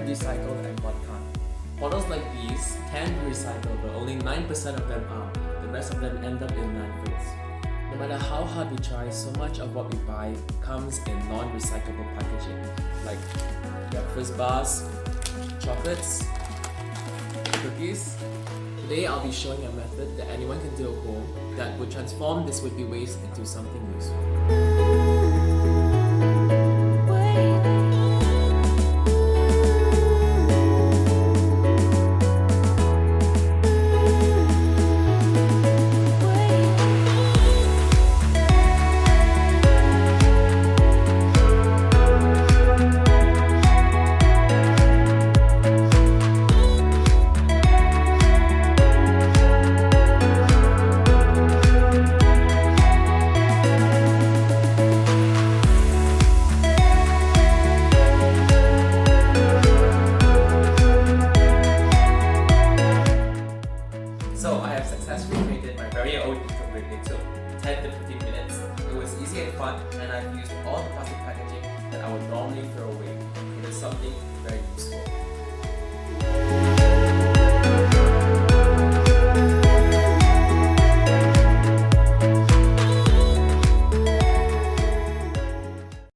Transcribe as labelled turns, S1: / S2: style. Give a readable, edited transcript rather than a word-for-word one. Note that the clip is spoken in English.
S1: recycled and what can't. Bottles like these can be recycled, but only 9% of them are. The rest of them end up in landfills. No matter how hard we try, so much of what we buy comes in non-recyclable packaging, like breakfast bars, chocolates, cookies. Today I'll be showing a method that anyone can do at home that would transform this would-be waste into something useful. So I have successfully created my very own Ecobrick. It took 10 to 15 minutes. It was easy and fun, and I've used all the plastic packaging that I would normally throw away. It is something